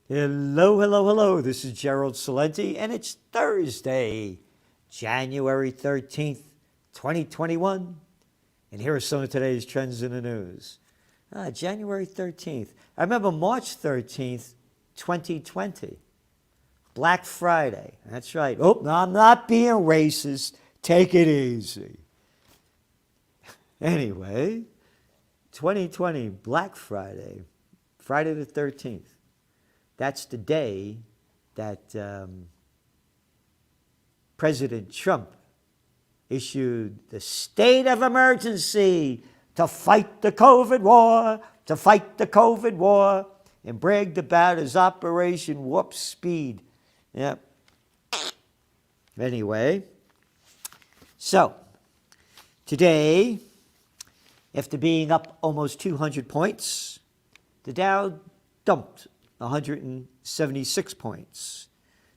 Hello, hello, hello. This is Gerald Salenti, and it's Thursday, January 13th, 2021. And here are some of today's trends in the news. January 13th. I remember March 13th, 2020. Black Friday. That's right. Oh, no, I'm not being racist. Take it easy. Anyway, 2020, Black Friday, Friday the 13th. That's the day that President Trump issued the state of emergency to fight the COVID war, and bragged about his Operation Warp Speed. Yep. Anyway, so today, after being up almost 200 points, the Dow dumped 176 points.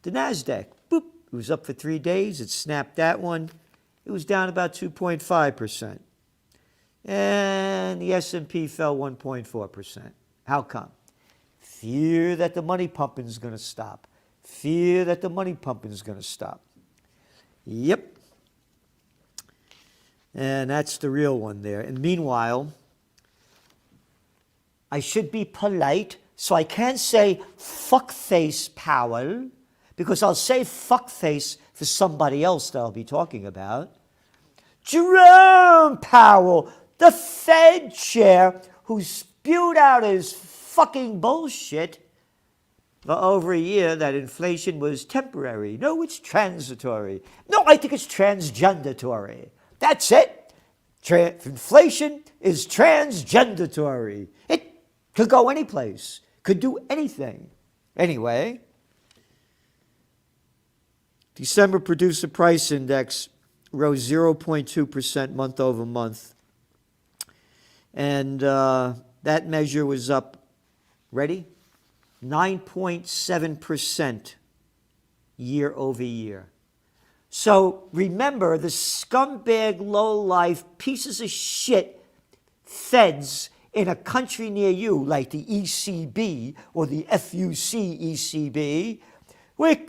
The NASDAQ, boop, it was up for 3 days. It snapped that one. It was down about 2.5%. And the S&P fell 1.4%. How come? Fear that the money pumping is going to stop. Fear that the money pumping is going to stop. Yep. And that's the real one there. And meanwhile, I should be polite, so I can't say fuckface Powell, because I'll say fuckface for somebody else that I'll be talking about. Jerome Powell, the Fed chair, who spewed out his fucking bullshit for over a year that inflation was temporary. No, it's transitory. No, I think it's transgendatory. That's it. Inflation is transgendatory. It could go any place. Could do anything. Anyway, December Producer Price Index rose 0.2% month over month. And that measure was up, ready? 9.7% year over year. So remember, the scumbag, low-life pieces of shit feds in a country near you, like the ECB or the FUC ECB, when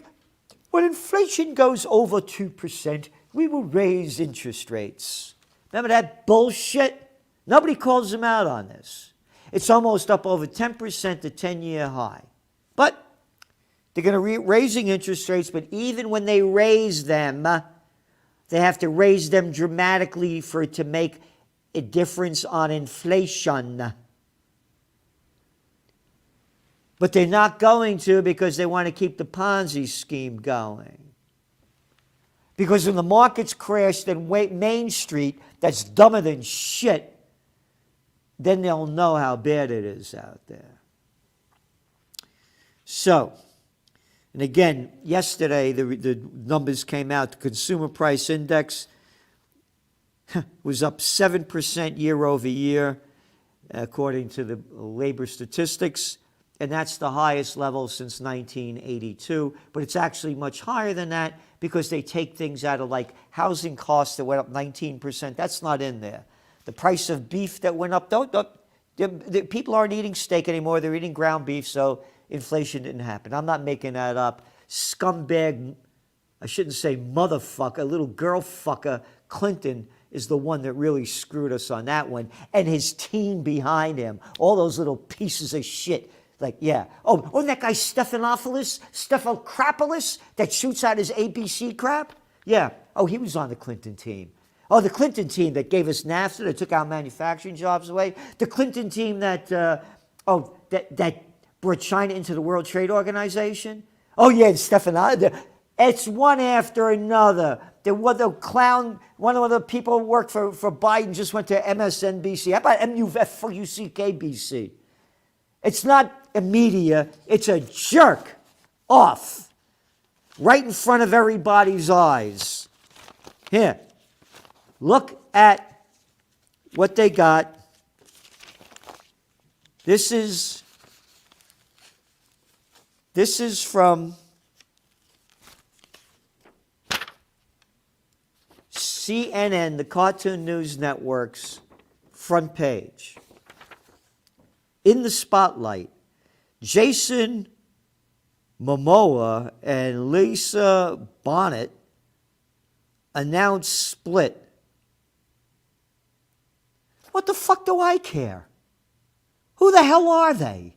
inflation goes over 2%, we will raise interest rates. Remember that bullshit? Nobody calls them out on this. It's almost up over 10% to 10-year high. But they're going to raising interest rates, but even when they raise them, they have to raise them dramatically for it to make a difference on inflation. But they're not going to, because they want to keep the Ponzi scheme going. Because when the markets crashed in Main Street, that's dumber than shit, then they'll know how bad it is out there. So, and again, yesterday the numbers came out. The Consumer Price Index was up 7% year over year, according to the labor statistics. And that's the highest level since 1982. But it's actually much higher than that, because they take things out of like housing costs that went up 19%. That's not in there. The price of beef that went up, people aren't eating steak anymore. They're eating ground beef, so inflation didn't happen. I'm not making that up. Scumbag, I shouldn't say motherfucker, little girl fucker, Clinton is the one that really screwed us on that one. And his team behind him, all those little pieces of shit. Like, yeah. Oh, that guy Stephanopoulos that shoots out his ABC crap? Yeah. Oh, he was on the Clinton team. Oh, the Clinton team that gave us NAFTA, that took our manufacturing jobs away. The Clinton team that brought China into the World Trade Organization. Oh, yeah, Stephanopoulos. It's one after another. One of the people who worked for Biden just went to MSNBC. How about MUFUCKBC? It's not a media, it's a jerk off right in front of everybody's eyes. Here, look at what they got. This is from CNN, the Cartoon News Network's front page. In the spotlight, Jason Momoa and Lisa Bonet announced split. What the fuck do I care? Who the hell are they?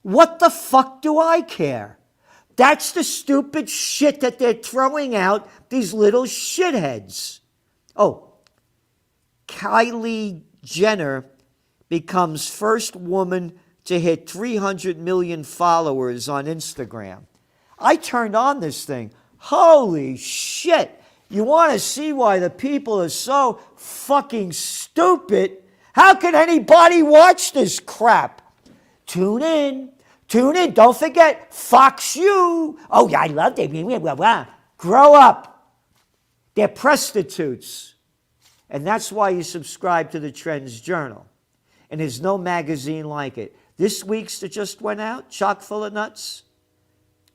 What the fuck do I care? That's the stupid shit that they're throwing out, these little shitheads. Oh, Kylie Jenner becomes first woman to hit 300 million followers on Instagram. I turned on this thing. Holy shit. You want to see why the people are so fucking stupid? How can anybody watch this crap? Tune in. Tune in. Don't forget Fox U. Oh, yeah, I love them. Grow up. They're prostitutes. And that's why you subscribe to the Trends Journal. And there's no magazine like it. This week's that just went out, chock full of nuts,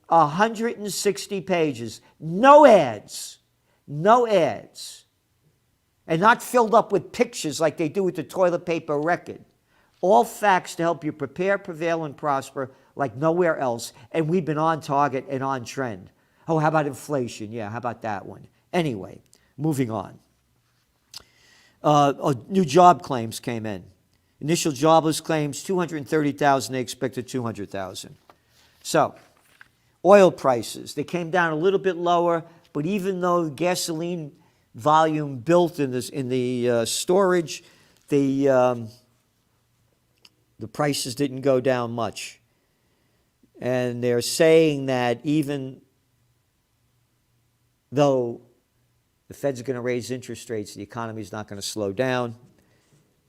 160 pages. No ads. No ads. And not filled up with pictures like they do with the toilet paper record. All facts to help you prepare, prevail, and prosper like nowhere else. And we've been on target and on trend. Oh, how about inflation? Yeah, how about that one? Anyway, moving on. New job claims came in. Initial jobless claims, 230,000. They expected 200,000. So, oil prices, they came down a little bit lower, but even though gasoline volume built in the storage, the prices didn't go down much. And they're saying that even though the Fed's going to raise interest rates, the economy is not going to slow down.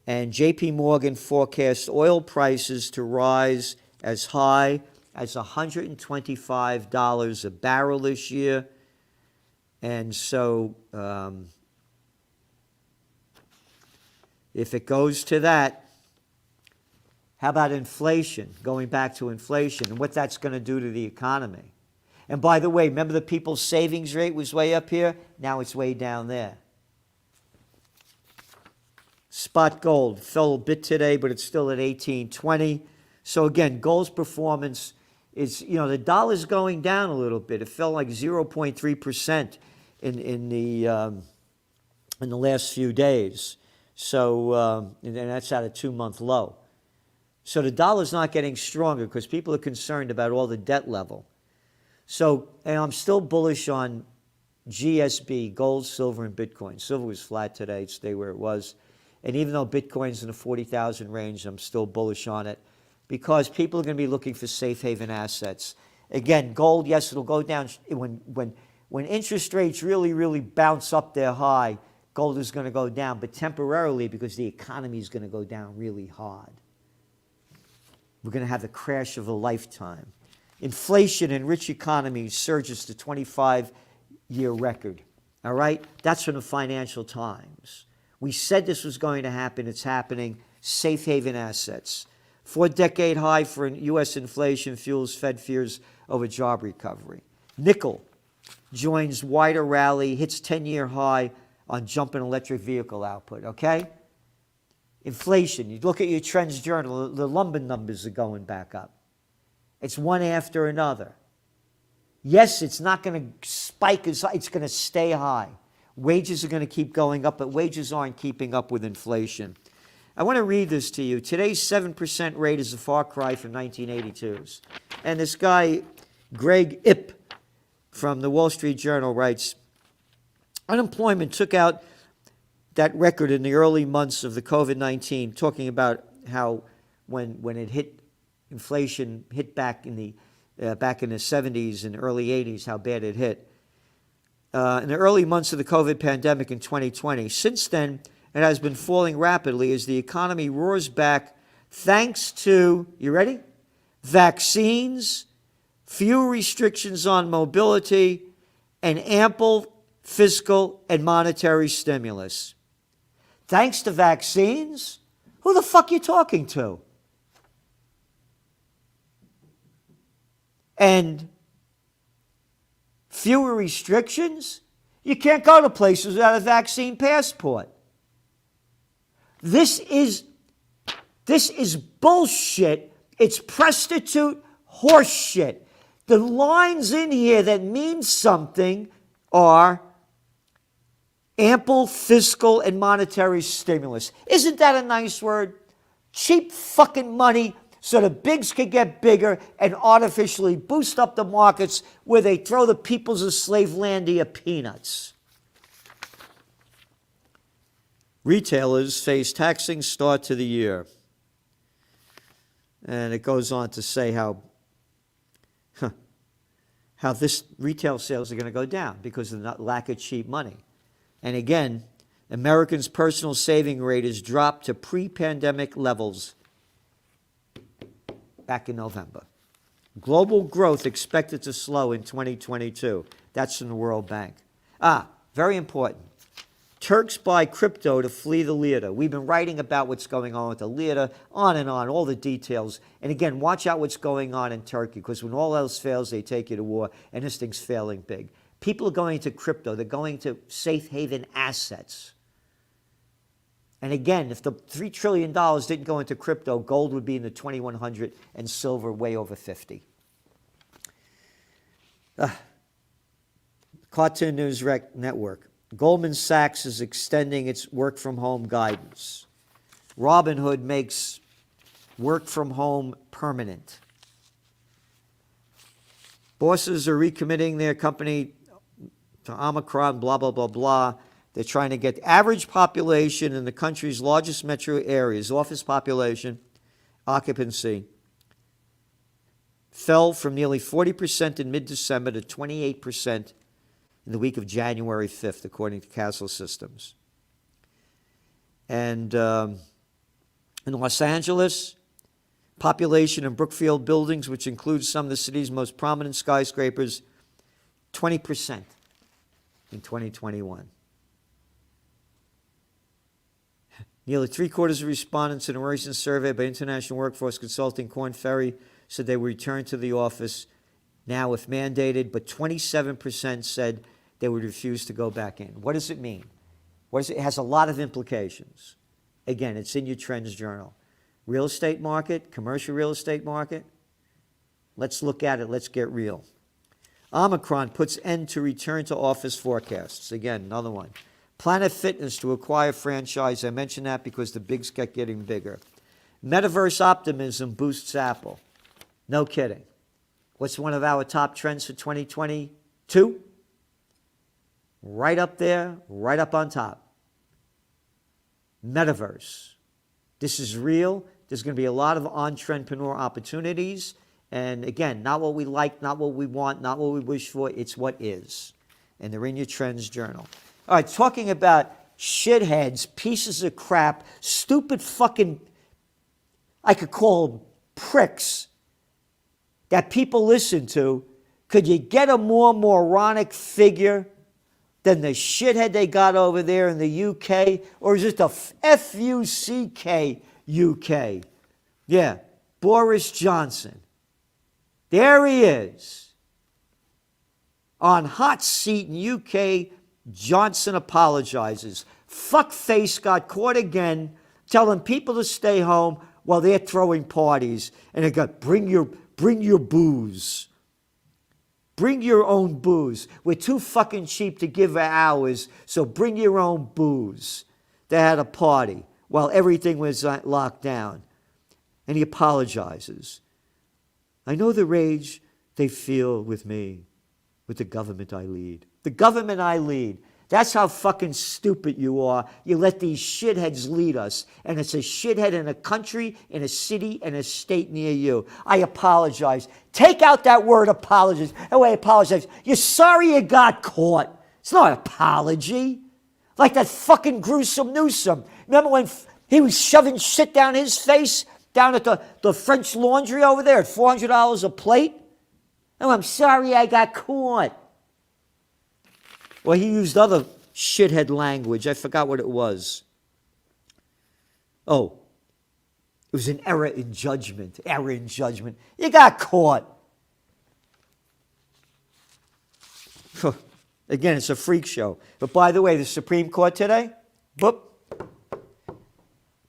And JP Morgan forecasts oil prices to rise as high as $125 a barrel this year. And so if it goes to that, how about inflation? Going back to inflation and what that's going to do to the economy. And by the way, remember the people's savings rate was way up here? Now it's way down there. Spot gold fell a bit today, but it's still at 18.20. So again, gold's performance is, the dollar's going down a little bit. It fell like 0.3% in the last few days. So, and that's at a 2-month low. So the dollar's not getting stronger because people are concerned about all the debt level. So, and I'm still bullish on GSB, gold, silver, and Bitcoin. Silver was flat today. It stayed where it was. And even though Bitcoin's in the 40,000 range, I'm still bullish on it because people are going to be looking for safe haven assets. Again, gold, yes, it'll go down. When interest rates really, really bounce up their high, gold is going to go down, but temporarily because the economy is going to go down really hard. We're going to have the crash of a lifetime. Inflation in rich economies surges to 25-year record. All right? That's from the Financial Times. We said this was going to happen. It's happening. Safe haven assets. 4-decade high for U.S. inflation fuels Fed fears over job recovery. Nickel joins wider rally, hits 10-year high on jump in electric vehicle output. Okay? Inflation. You look at your Trends Journal, the lumber numbers are going back up. It's one after another. Yes, it's not going to spike as high. It's going to stay high. Wages are going to keep going up, but wages aren't keeping up with inflation. I want to read this to you. Today's 7% rate is a far cry from 1982's. And this guy, Greg Ip, from the Wall Street Journal writes, unemployment took out that record in the early months of the COVID-19, talking about how when it hit, inflation hit back in the 70s and early 80s, how bad it hit. In the early months of the COVID pandemic in 2020. Since then, it has been falling rapidly as the economy roars back thanks to, you ready? Vaccines, few restrictions on mobility, and ample fiscal and monetary stimulus. Thanks to vaccines? Who the fuck are you talking to? And fewer restrictions? You can't go to places without a vaccine passport. This is bullshit. It's prostitute Horse shit. The lines in here that mean something are ample fiscal and monetary stimulus. Isn't that a nice word? Cheap fucking money so the bigs can get bigger and artificially boost up the markets where they throw the peoples of Slavelandia peanuts. Retailers face taxing start to the year. And it goes on to say how this retail sales are going to go down because of the lack of cheap money. And again, Americans' personal saving rate has dropped to pre-pandemic levels back in November. Global growth expected to slow in 2022. That's from the World Bank. Very important. Turks buy crypto to flee the lira. We've been writing about what's going on with the lira, on and on, all the details. And again, watch out what's going on in Turkey, because when all else fails, they take you to war, and this thing's failing big. People are going to crypto. They're going to safe haven assets. And again, if the $3 trillion didn't go into crypto, gold would be in the 2,100 and silver way over 50. Cartoon News Network. Goldman Sachs is extending its work-from-home guidance. Robinhood makes work-from-home permanent. Bosses are recommitting their company to Omicron, blah, blah, blah, blah. They're trying to get the average population in the country's largest metro areas, office population, occupancy, fell from nearly 40% in mid-December to 28% in the week of January 5th, according to Castle Systems. And in Los Angeles, population in Brookfield buildings, which includes some of the city's most prominent skyscrapers, 20% in 2021. Nearly three-quarters of respondents in a recent survey by international workforce consulting Korn Ferry said they would return to the office now if mandated, but 27% said they would refuse to go back in. What does it mean? It has a lot of implications. Again, it's in your Trends Journal. Real estate market, commercial real estate market. Let's look at it. Let's get real. Omicron puts end to return to office forecasts. Again, another one. Planet Fitness to acquire franchise. I mention that because the bigs kept getting bigger. Metaverse optimism boosts Apple. No kidding. What's one of our top trends for 2022? Right up there, right up on top. Metaverse. This is real. There's going to be a lot of entrepreneur opportunities. And again, not what we like, not what we want, not what we wish for. It's what is. And they're in your Trends Journal. All right, talking about shitheads, pieces of crap, stupid fucking, I could call them pricks that people listen to. Could you get a more moronic figure than the shithead they got over there in the UK? Or is it the F-U-C-K UK? Yeah, Boris Johnson. There he is. On hot seat in UK, Johnson apologizes. Fuckface got caught again telling people to stay home while they're throwing parties. And they got, bring your booze. Bring your own booze. We're too fucking cheap to give ours, so bring your own booze. They had a party while everything was locked down. And he apologizes. I know the rage they feel with me, with the government I lead. The government I lead. That's how fucking stupid you are. You let these shitheads lead us. And it's a shithead in a country, in a city, and a state near you. I apologize. Take out that word apologize. Oh, I apologize. You're sorry you got caught. It's not an apology. Like that fucking gruesome Newsom. Remember when he was shoving shit down his face down at the French Laundry over there at $400 a plate? Oh, I'm sorry I got caught. Well, he used other shithead language. I forgot what it was. Oh, it was an error in judgment. Error in judgment. You got caught. Again, it's a freak show. But by the way, the Supreme Court today,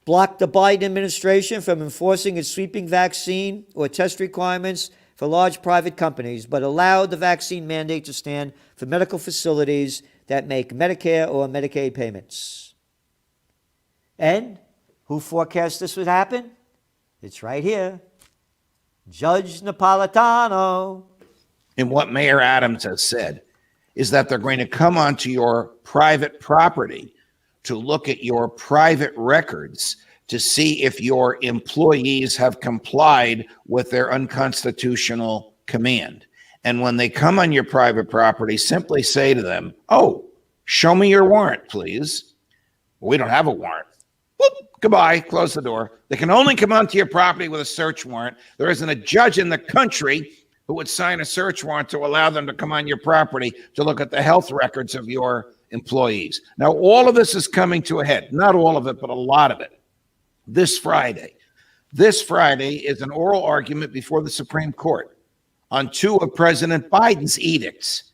blocked the Biden administration from enforcing its sweeping vaccine or test requirements for large private companies, but allowed the vaccine mandate to stand for medical facilities that make Medicare or Medicaid payments. And who forecast this would happen? It's right here. Judge Napolitano. And what Mayor Adams has said is that they're going to come onto your private property to look at your private records to see if your employees have complied with their unconstitutional command. And when they come on your private property, simply say to them, "Oh, show me your warrant, please." "We don't have a warrant." Whoop, goodbye, close the door. They can only come onto your property with a search warrant. There isn't a judge in the country who would sign a search warrant to allow them to come on your property to look at the health records of your employees. Now, all of this is coming to a head. Not all of it, but a lot of it. This Friday. This Friday is an oral argument before the Supreme Court on 2 of President Biden's edicts.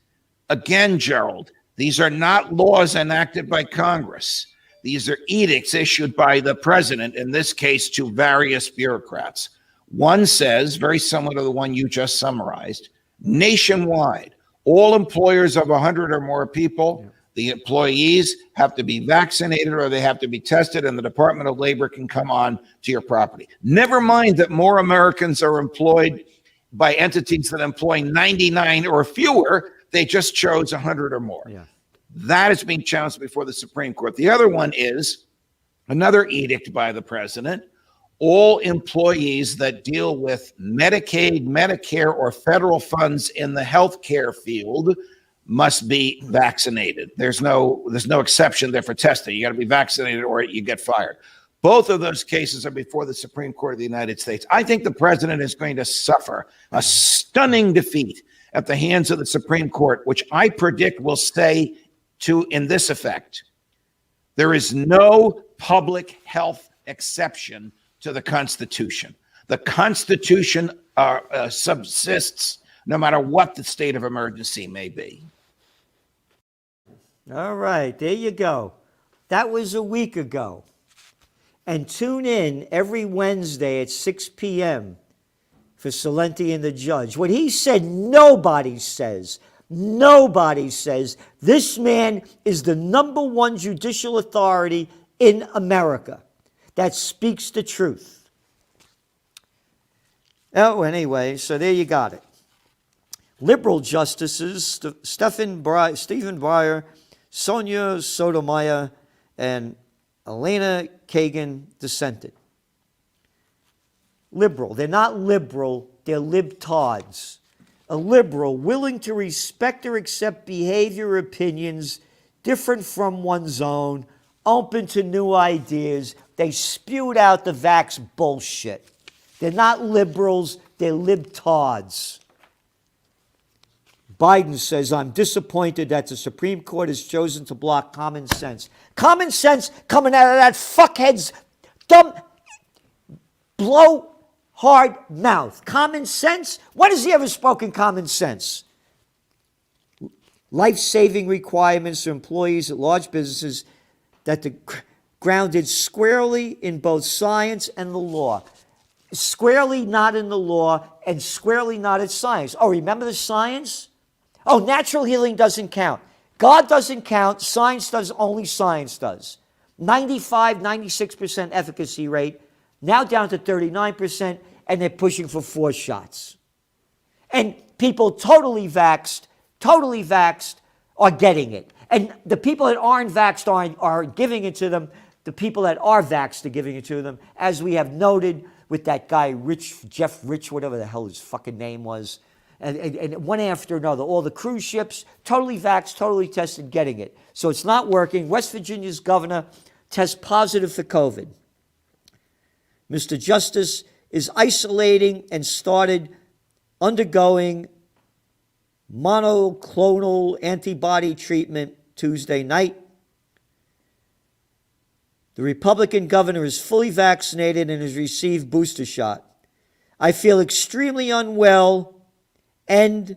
Again, Gerald, these are not laws enacted by Congress. These are edicts issued by the president, in this case, to various bureaucrats. One says, very similar to the one you just summarized, nationwide, all employers of 100 or more people, the employees have to be vaccinated or they have to be tested, and the Department of Labor can come on to your property. Never mind that more Americans are employed by entities that employ 99 or fewer. They just chose 100 or more. Yeah. That is being challenged before the Supreme Court. The other one is another edict by the president. All employees that deal with Medicaid, Medicare, or federal funds in the healthcare field must be vaccinated. There's no exception there for testing. You got to be vaccinated or you get fired. Both of those cases are before the Supreme Court of the United States. I think the president is going to suffer a stunning defeat at the hands of the Supreme Court, which I predict will say in this effect: there is no public health exception to the Constitution. The Constitution subsists no matter what the state of emergency may be. All right, there you go. That was a week ago. And tune in every Wednesday at 6 p.m. for Salenti and the Judge. What he said, nobody says. Nobody says. This man is the #1 judicial authority in America that speaks the truth. Oh, anyway, so there you got it. Liberal justices Stephen Breyer, Sonia Sotomayor, and Elena Kagan dissented. Liberal. They're not liberal, they're libtards. A liberal willing to respect or accept behavior or opinions different from one's own, open to new ideas. They spewed out the vax bullshit. They're not liberals, they're libtards. Biden says, "I'm disappointed that the Supreme Court has chosen to block common sense." Common sense coming out of that fuckhead's dumb, blow-hard mouth. Common sense? When has he ever spoken common sense? Life-saving requirements for employees at large businesses that are grounded squarely in both science and the law. Squarely not in the law and squarely not in science. Oh, remember the science? Oh, natural healing doesn't count. God doesn't count. Science does. Only science does. 95, 96% efficacy rate, now down to 39%, and they're pushing for 4 shots. And people totally vaxxed, are getting it. And the people that aren't vaxxed are giving it to them. The people that are vaxxed are giving it to them, as we have noted with that guy, Jeff Rich, whatever the hell his fucking name was. And one after another, all the cruise ships, totally vaxxed, totally tested, getting it. So it's not working. West Virginia's governor tests positive for COVID. Mr. Justice is isolating and started undergoing monoclonal antibody treatment Tuesday night. The Republican governor is fully vaccinated and has received booster shot. I feel extremely unwell. And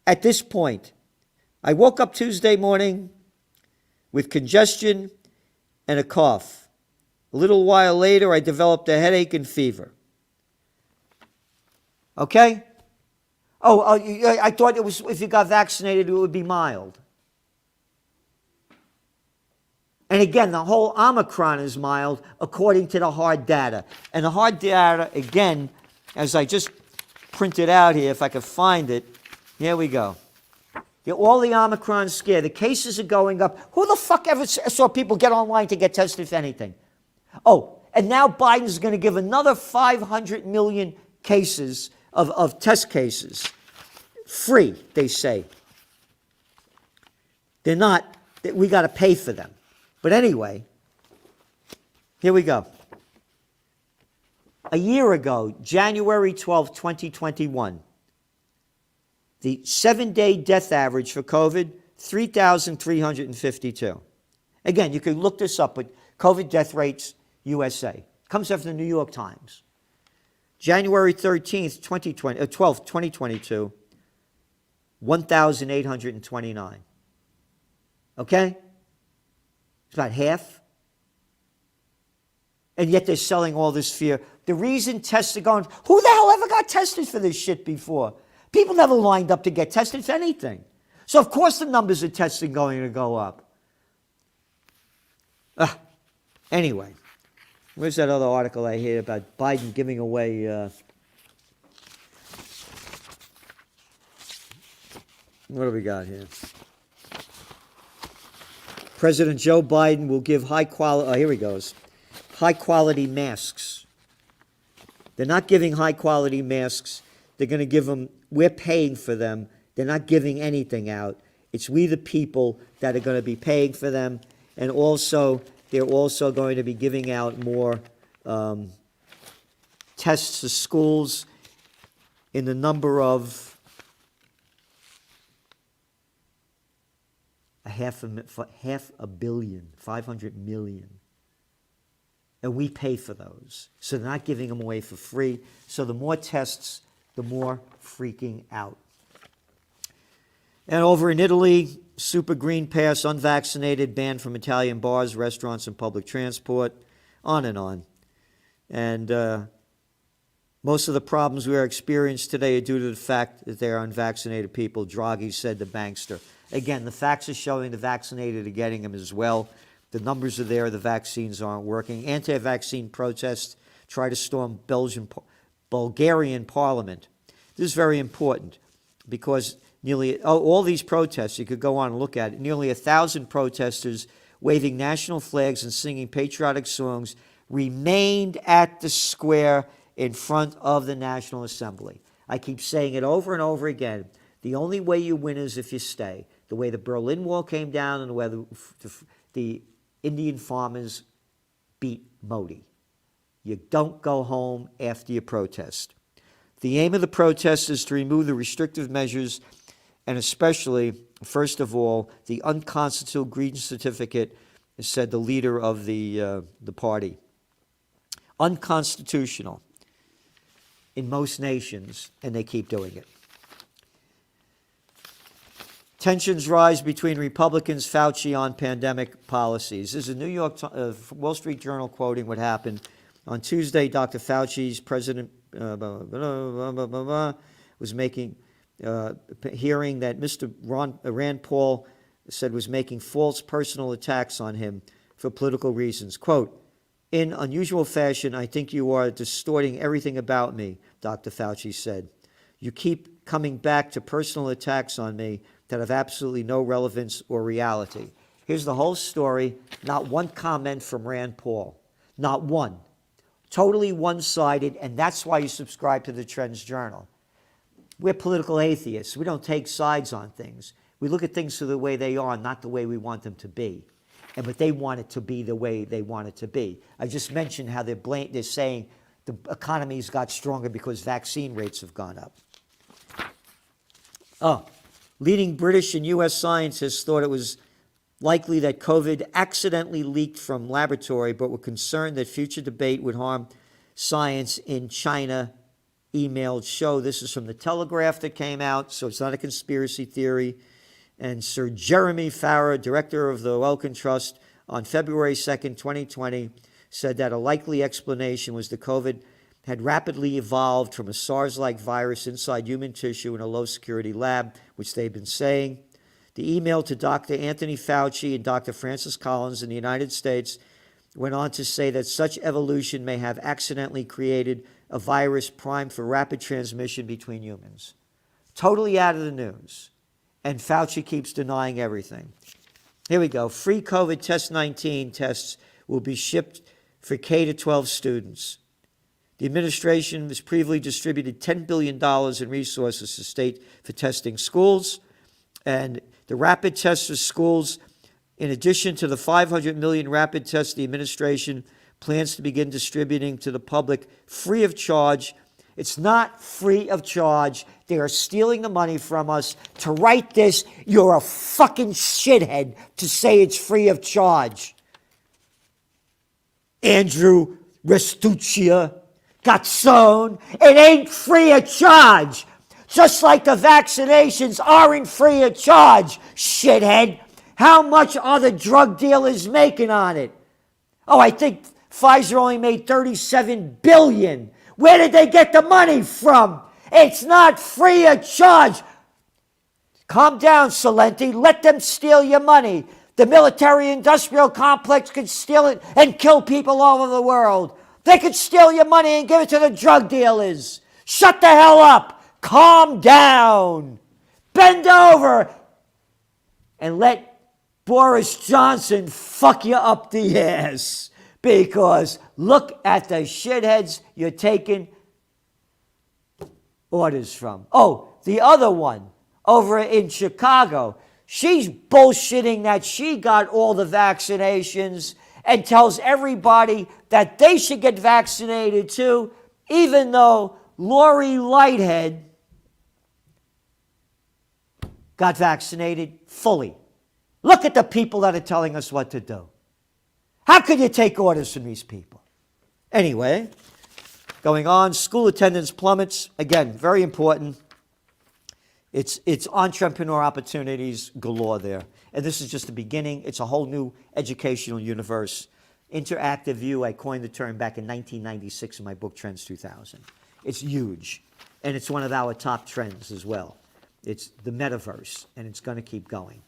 at this point, I woke up Tuesday morning with congestion and a cough. A little while later, I developed a headache and fever. Okay? I thought it was if you got vaccinated, it would be mild. And again, the whole Omicron is mild according to the hard data. And the hard data, again, as I just printed out here, if I could find it, here we go. All the Omicron scare, the cases are going up. Who the fuck ever saw people get online to get tested for anything? Oh, and now Biden's going to give another 500 million cases of test cases. Free, they say. They're not, we got to pay for them. But anyway, here we go. A year ago, January 12, 2021, the 7-day death average for COVID, 3,352. Again, you can look this up, but COVID death rates USA. Comes after the New York Times. January 13th, 12th, 2022, 1,829. Okay? It's about half. And yet they're selling all this fear. The reason tests are going, who the hell ever got tested for this shit before? People never lined up to get tested for anything. So of course the numbers of testing going to go up. Anyway, where's that other article I hear about Biden giving away what do we got here? President Joe Biden will give high quality, here he goes, high quality masks. They're not giving high quality masks. They're going to give them, we're paying for them. They're not giving anything out. It's we the people that are going to be paying for them. And also, they're also going to be giving out more tests to schools in the number of half a billion, 500 million. And we pay for those. So they're not giving them away for free. So the more tests, the more freaking out. And over in Italy, super green pass, unvaccinated, banned from Italian bars, restaurants, and public transport, on and on. And most of the problems we are experiencing today are due to the fact that they are unvaccinated people, Draghi said, the bankster. Again, the facts are showing the vaccinated are getting them as well. The numbers are there. The vaccines aren't working. Anti-vaccine protests try to storm Bulgarian parliament. This is very important because nearly all these protests, you could go on and look at it, nearly 1,000 protesters waving national flags and singing patriotic songs remained at the square in front of the National Assembly. I keep saying it over and over again. The only way you win is if you stay. The way the Berlin Wall came down and the way the Indian farmers beat Modi. You don't go home after you protest. The aim of the protest is to remove the restrictive measures and especially, first of all, the unconstitutional grievance certificate, said the leader of the party. Unconstitutional in most nations, and they keep doing it. Tensions rise between Republicans, Fauci on pandemic policies. This is a New York, Wall Street Journal quoting what happened. On Tuesday, Dr. Fauci's president was making, hearing that Mr. Rand Paul said was making false personal attacks on him for political reasons. Quote, in unusual fashion, I think you are distorting everything about me, Dr. Fauci said. You keep coming back to personal attacks on me that have absolutely no relevance or reality. Here's the whole story. Not one comment from Rand Paul. Not one. Totally one-sided, and that's why you subscribe to the Trends Journal. We're political atheists. We don't take sides on things. We look at things for the way they are, not the way we want them to be. And but they want it to be the way they want it to be. I just mentioned how they're saying the economy's got stronger because vaccine rates have gone up. Oh, leading British and U.S. scientists thought it was likely that COVID accidentally leaked from laboratory, but were concerned that future debate would harm science in China. Emailed show. This is from the Telegraph that came out, so it's not a conspiracy theory. And Sir Jeremy Farrar, director of the Wellcome Trust, on February 2nd, 2020, said that a likely explanation was the COVID had rapidly evolved from a SARS-like virus inside human tissue in a low-security lab, which they've been saying. The email to Dr. Anthony Fauci and Dr. Francis Collins in the United States went on to say that such evolution may have accidentally created a virus primed for rapid transmission between humans. Totally out of the news. And Fauci keeps denying everything. Here we go. Free COVID test 19 tests will be shipped for K-12 students. The administration has previously distributed $10 billion in resources to state for testing schools. And the rapid tests for schools, in addition to the 500 million rapid tests the administration plans to begin distributing to the public free of charge. It's not free of charge. They are stealing the money from us. To write this, you're a fucking shithead to say it's free of charge. Andrew Restuccia got sown. It ain't free of charge. Just like the vaccinations aren't free of charge, shithead. How much are the drug dealers making on it? Oh, I think Pfizer only made $37 billion. Where did they get the money from? It's not free of charge. Calm down, Salenti. Let them steal your money. The military-industrial complex could steal it and kill people all over the world. They could steal your money and give it to the drug dealers. Shut the hell up. Calm down. Bend over and let Boris Johnson fuck you up the ass. Because look at the shitheads you're taking orders from. Oh, the other one over in Chicago. She's bullshitting that she got all the vaccinations and tells everybody that they should get vaccinated too, even though Lori Lighthead got vaccinated fully. Look at the people that are telling us what to do. How could you take orders from these people? Anyway, going on, school attendance plummets. Again, very important. It's entrepreneur opportunities galore there. And this is just the beginning. It's a whole new educational universe. Interactive view, I coined the term back in 1996 in my book, Trends 2000. It's huge. And it's one of our top trends as well. It's the Metaverse, and it's going to keep going.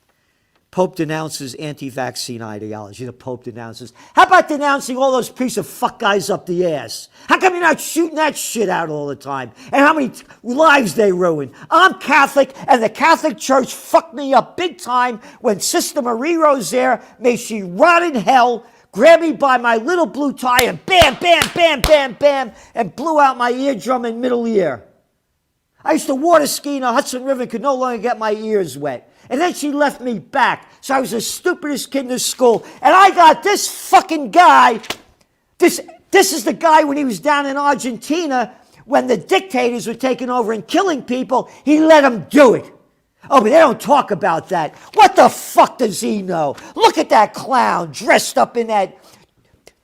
Pope denounces anti-vaccine ideology. The Pope denounces. How about denouncing all those piece of fuck guys up the ass? How come you're not shooting that shit out all the time? And how many lives they ruin? I'm Catholic, and the Catholic Church fucked me up big time when Sister Marie Rosaire, may she rot in hell, grabbed me by my little blue tie and bam, bam, bam, bam, bam, and blew out my eardrum and middle ear. I used to water ski in the Hudson River and could no longer get my ears wet. And then she left me back. So I was the stupidest kid in the school. And I got this fucking guy. This is the guy when he was down in Argentina when the dictators were taking over and killing people. He let them do it. Oh, but they don't talk about that. What the fuck does he know? Look at that clown dressed up in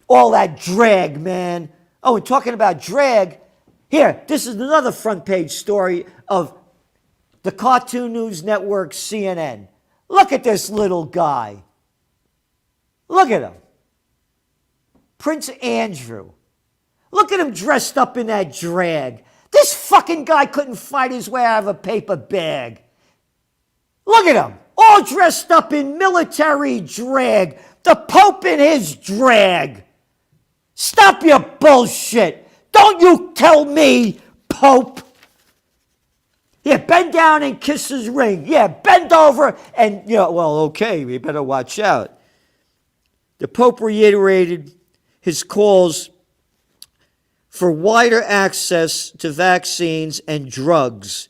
all that drag, man. Oh, and talking about drag, here, this is another front page story of the Cartoon News Network, CNN. Look at this little guy. Look at him. Prince Andrew. Look at him dressed up in that drag. This fucking guy couldn't fight his way out of a paper bag. Look at him. All dressed up in military drag. The Pope in his drag. Stop your bullshit. Don't you tell me, Pope. Yeah, bend down and kiss his ring. Yeah, bend over and, well, okay, we better watch out. The Pope reiterated his calls for wider access to vaccines and drugs.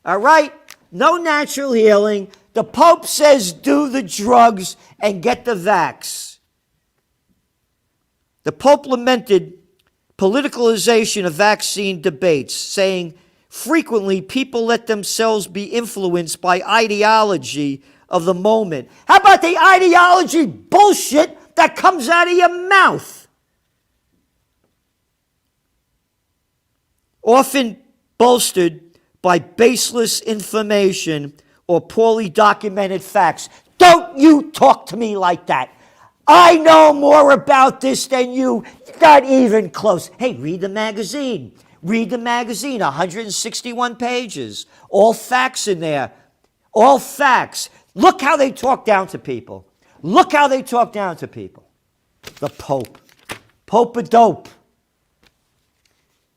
All right? No natural healing. The Pope says do the drugs and get the vax. The Pope lamented politicalization of vaccine debates, saying, frequently, people let themselves be influenced by ideology of the moment. How about the ideology bullshit that comes out of your mouth? Often bolstered by baseless information or poorly documented facts. Don't you talk to me like that. I know more about this than you. Not even close. Hey, read the magazine. Read the magazine, 161 pages. All facts in there. All facts. Look how they talk down to people. Look how they talk down to people. The Pope. Pope a dope.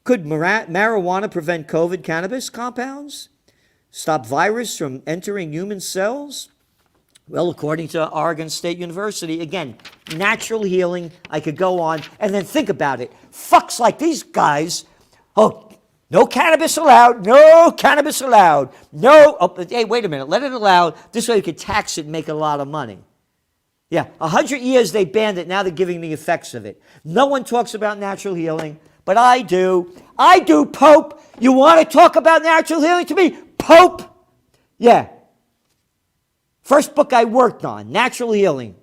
Could marijuana prevent COVID cannabis compounds? Stop virus from entering human cells? Well, according to Oregon State University, again, natural healing, I could go on, and then think about it. Fucks like these guys, oh, no cannabis allowed, no cannabis allowed, no, oh, hey, wait a minute, let it allowed, this way we could tax it and make a lot of money. Yeah, 100 years they banned it, now they're giving the effects of it. No one talks about natural healing, but I do. I do, Pope. You want to talk about natural healing to me? Pope? Yeah. First book I worked on, Natural Healing,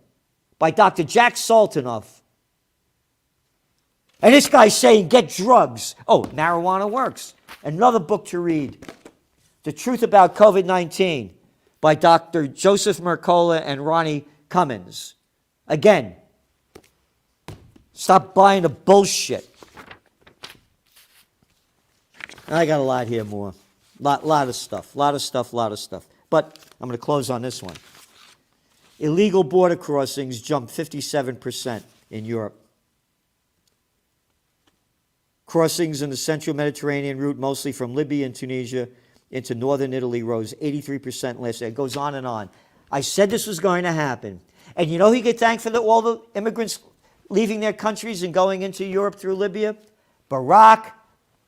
by Dr. Jack Saltinoff. And this guy's saying, get drugs. Oh, marijuana works. Another book to read, The Truth About COVID-19, by Dr. Joseph Mercola and Ronnie Cummins. Again, stop buying the bullshit. I got a lot here more. Lot of stuff. But I'm going to close on this one. Illegal border crossings jumped 57% in Europe. Crossings in the central Mediterranean route, mostly from Libya and Tunisia into northern Italy, rose 83% last year. It goes on and on. I said this was going to happen. And you know who you get thanked for all the immigrants leaving their countries and going into Europe through Libya? Barack,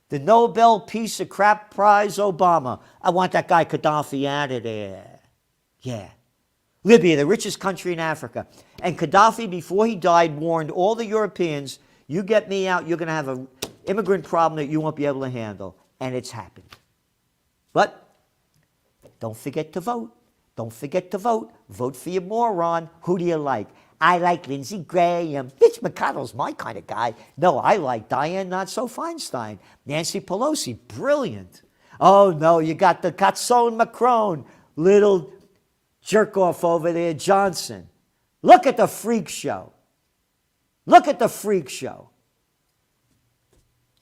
the Nobel Peace of Crap Prize Obama. I want that guy Gaddafi out of there. Yeah. Libya, the richest country in Africa. And Gaddafi, before he died, warned all the Europeans, you get me out, you're going to have an immigrant problem that you won't be able to handle. And it's happened. But don't forget to vote. Don't forget to vote. Vote for your moron. Who do you like? I like Lindsey Graham. Mitch McConnell's my kind of guy. No, I like Dianne Not-So-Feinstein. Nancy Pelosi, brilliant. Oh, no, you got the Catson Macron, little jerk-off over there, Johnson. Look at the freak show. Look at the freak show.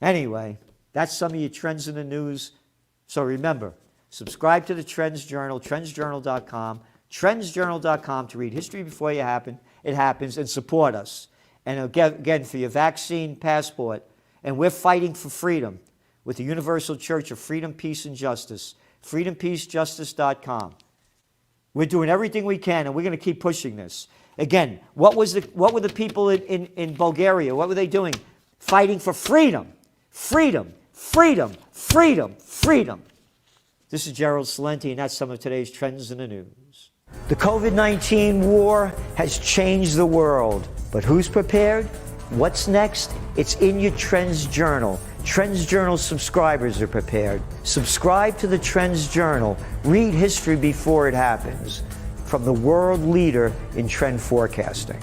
Anyway, that's some of your trends in the news. So remember, subscribe to the Trends Journal, trendsjournal.com, trendsjournal.com to read history before it happens, and support us. And again, for your vaccine passport, and we're fighting for freedom with the Universal Church of Freedom, Peace, and Justice, freedompeacejustice.com. We're doing everything we can, and we're going to keep pushing this. Again, what were the people in Bulgaria? What were they doing? Fighting for freedom. Freedom, freedom, freedom, freedom. This is Gerald Celente, and that's some of today's trends in the news. The COVID-19 war has changed the world, but who's prepared? What's next? It's in your Trends Journal. Trends Journal subscribers are prepared. Subscribe to the Trends Journal. Read history before it happens. From the world leader in trend forecasting.